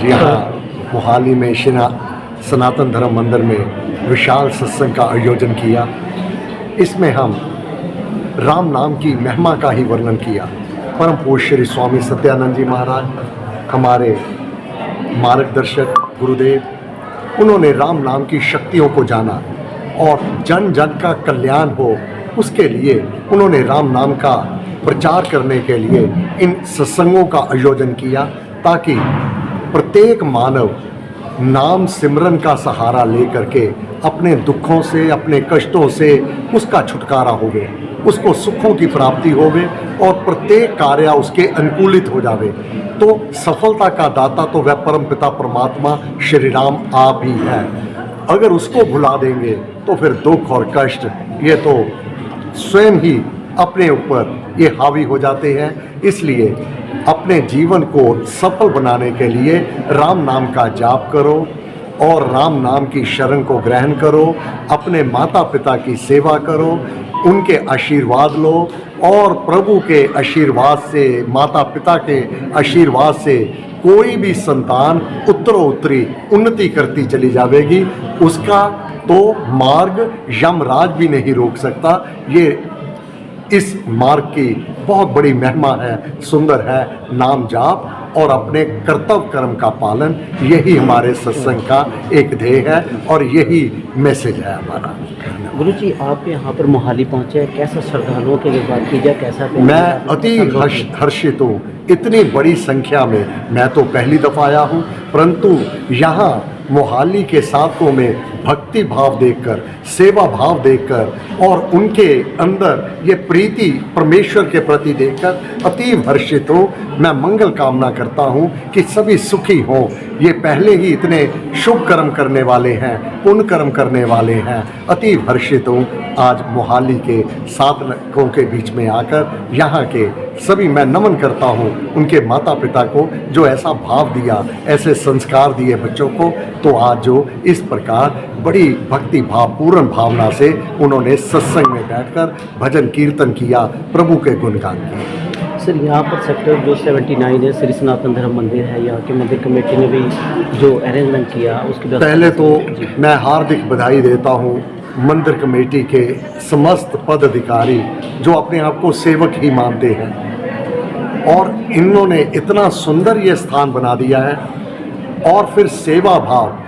यहाँ मोहाली में सनातन धर्म मंदिर में विशाल सत्संग का आयोजन किया। इसमें हम राम नाम की महिमा का ही वर्णन किया। परम पूज्य श्री स्वामी सत्यानंद जी महाराज, हमारे मार्गदर्शक गुरुदेव, उन्होंने राम नाम की शक्तियों को जाना और जन जन का कल्याण हो, उसके लिए उन्होंने राम नाम का प्रचार करने के लिए इन सत्संगों का आयोजन किया, ताकि प्रत्येक मानव नाम सिमरन का सहारा लेकर के अपने दुखों से, अपने कष्टों से उसका छुटकारा होवे, उसको सुखों की प्राप्ति होवे और प्रत्येक कार्य उसके अनुकूलित हो जावे। तो सफलता का दाता तो वह परम पिता परमात्मा श्री राम आप ही है। अगर उसको भुला देंगे तो फिर दुख और कष्ट ये तो स्वयं ही अपने ऊपर ये हावी हो जाते हैं। इसलिए अपने जीवन को सफल बनाने के लिए राम नाम का जाप करो और राम नाम की शरण को ग्रहण करो, अपने माता पिता की सेवा करो, उनके आशीर्वाद लो और प्रभु के आशीर्वाद से, माता पिता के आशीर्वाद से कोई भी संतान उत्तरोत्तरी उन्नति करती चली जाएगी। उसका तो मार्ग यमराज भी नहीं रोक सकता। ये इस मार्ग की बहुत बड़ी महिमा है, सुंदर है। नाम जाप और अपने कर्तव्य कर्म का पालन, यही हमारे सत्संग का एक ध्येय है और यही मैसेज है हमारा। गुरु जी, आप यहाँ पर मोहाली पहुँचे, कैसा श्रद्धालुओं के लिए बात कीजिए, कैसा? मैं अति हर्षित हूँ। इतनी बड़ी संख्या में मैं तो पहली दफ़ा आया हूँ, परंतु यहाँ मोहाली के साथों में भक्ति भाव देखकर, सेवा भाव देखकर और उनके अंदर ये प्रीति परमेश्वर के प्रति देखकर अतीव हर्षित हूँ। मैं मंगल कामना करता हूँ कि सभी सुखी हों। ये पहले ही इतने शुभ कर्म करने वाले हैं, पुण्य कर्म करने वाले हैं। अतीव हर्षित हूँ आज मोहाली के साधकों के बीच में आकर। यहाँ के सभी मैं नमन करता हूँ उनके माता पिता को, जो ऐसा भाव दिया, ऐसे संस्कार दिए बच्चों को। तो आज जो इस प्रकार बड़ी भक्ति भाव पूर्ण भावना से उन्होंने सत्संग में बैठकर भजन कीर्तन किया, प्रभु के गुणगान किए। सर, यहाँ पर सेक्टर जो 79 है, श्री सनातन धर्म मंदिर है, यहाँ की मंदिर कमेटी ने भी जो अरेंजमेंट किया उसके पहले तो मैं हार्दिक बधाई देता हूँ मंदिर कमेटी के समस्त पदाधिकारी जो अपने आप को सेवक ही मानते हैं, और इन्होंने इतना सुंदर ये स्थान बना दिया है। और फिर सेवा भाव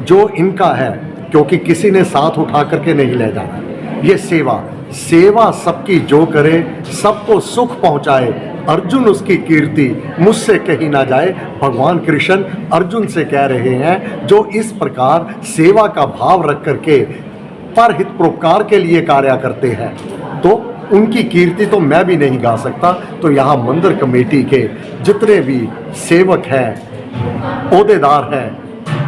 जो इनका है, क्योंकि किसी ने साथ उठा करके नहीं ले जाना, ये सेवा सबकी जो करे, सबको सुख पहुंचाए, अर्जुन उसकी कीर्ति मुझसे कही ना जाए। भगवान कृष्ण अर्जुन से कह रहे हैं, जो इस प्रकार सेवा का भाव रख करके परहित परोपकार के लिए कार्य करते हैं, तो उनकी कीर्ति तो मैं भी नहीं गा सकता। तो यहाँ मंदिर कमेटी के जितने भी सेवक हैं, ओहदेदार हैं,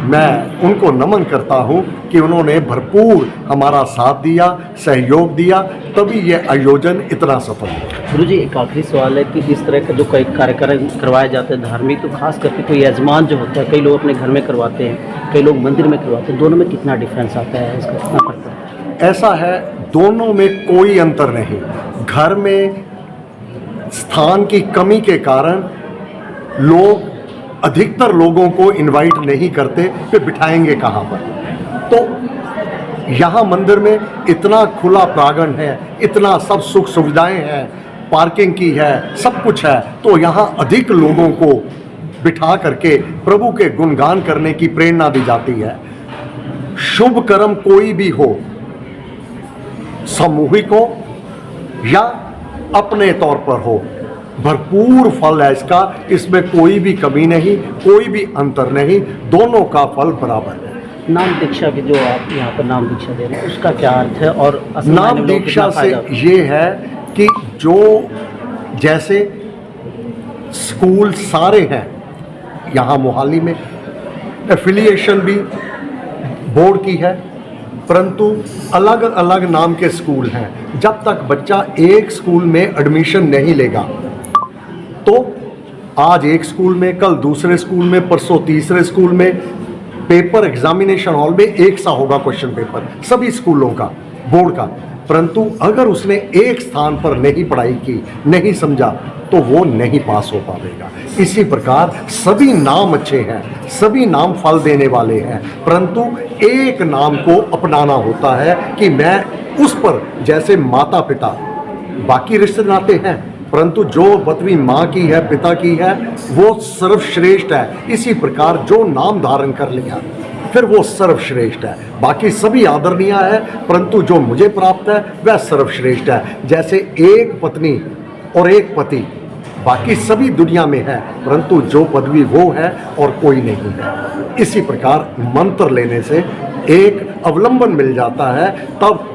मैं उनको नमन करता हूँ कि उन्होंने भरपूर हमारा साथ दिया, सहयोग दिया, तभी ये आयोजन इतना सफल हुआ। गुरु जी, एक आखिरी सवाल है कि इस तरह का जो कई कार्यक्रम करवाए जाते हैं धार्मिक, तो खास करके कोई यजमान जो होता है, कई लोग अपने घर में करवाते हैं, कई लोग मंदिर में करवाते हैं, दोनों में कितना डिफरेंस आता है, इसका कितना फर्क है? ऐसा है, दोनों में कोई अंतर नहीं। घर में स्थान की कमी के कारण लोग अधिकतर लोगों को इनवाइट नहीं करते, फिर बिठाएंगे कहाँ पर? तो यहाँ मंदिर में इतना खुला प्रांगण है, इतना सब सुख सुविधाएं हैं, पार्किंग की है, सब कुछ है, तो यहाँ अधिक लोगों को बिठा करके प्रभु के गुणगान करने की प्रेरणा दी जाती है। शुभ कर्म कोई भी हो, सामूहिक हो या अपने तौर पर हो, भरपूर फल है इसका, इसमें कोई भी कमी नहीं, कोई भी अंतर नहीं, दोनों का फल बराबर है। नाम दीक्षा की जो आप यहाँ पर नाम दीक्षा दे रहे हैं, उसका क्या अर्थ है? और नाम दीक्षा से ये है कि जो जैसे स्कूल सारे हैं यहाँ मोहाली में, एफिलिएशन भी बोर्ड की है, परंतु अलग अलग नाम के स्कूल हैं। जब तक बच्चा एक स्कूल में एडमिशन नहीं लेगा, तो आज एक स्कूल में, कल दूसरे स्कूल में, परसों तीसरे स्कूल में, पेपर एग्जामिनेशन हॉल में एक सा होगा क्वेश्चन पेपर सभी स्कूलों का, बोर्ड का। परंतु अगर उसने एक स्थान पर नहीं पढ़ाई की, नहीं समझा, तो वो नहीं पास हो पाएगा। इसी प्रकार सभी नाम अच्छे हैं, सभी नाम फल देने वाले हैं, परंतु एक नाम को अपनाना होता है कि मैं उस पर, जैसे माता पिता बाकी रिश्ते नाते हैं, परंतु जो पदवी माँ की है, पिता की है, वो सर्वश्रेष्ठ है। इसी प्रकार जो नाम धारण कर लिया फिर वो सर्वश्रेष्ठ है। बाकी सभी आदरणीय है, परंतु जो मुझे प्राप्त है वह सर्वश्रेष्ठ है। जैसे एक पत्नी और एक पति बाकी सभी दुनिया में है, परंतु जो पदवी वो है और कोई नहीं है। इसी प्रकार मंत्र लेने से एक अवलंबन मिल जाता है, तब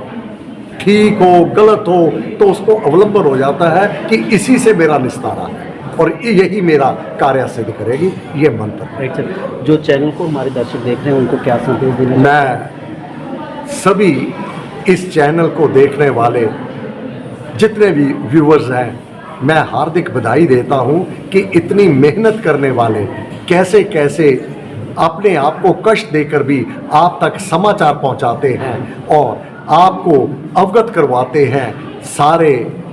ठीक हो गलत हो तो उसको अवलंबन हो जाता है कि इसी से मेरा निस्तारा है और यही मेरा कार्य सिद्ध करेगी ये मंत्र। राइट सर, जो चैनल को हमारे दर्शक देख रहे हैं उनको क्या संदेश देना? मैं सभी इस चैनल को देखने वाले जितने भी व्यूअर्स हैं, मैं हार्दिक बधाई देता हूं कि इतनी मेहनत करने वाले कैसे कैसे अपने आप को कष्ट देकर भी आप तक समाचार पहुंचाते हैं और आपको अवगत करवाते हैं, सारे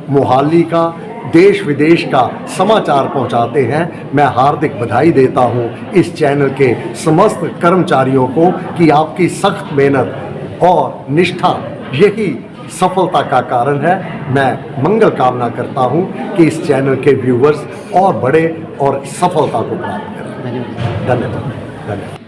मोहाली का, देश विदेश का समाचार पहुंचाते हैं। मैं हार्दिक बधाई देता हूं इस चैनल के समस्त कर्मचारियों को कि आपकी सख्त मेहनत और निष्ठा यही सफलता का कारण है। मैं मंगल कामना करता हूं कि इस चैनल के व्यूवर्स और बड़े और सफलता को प्राप्त करें। धन्यवाद। धन्यवाद। धन्यवाद।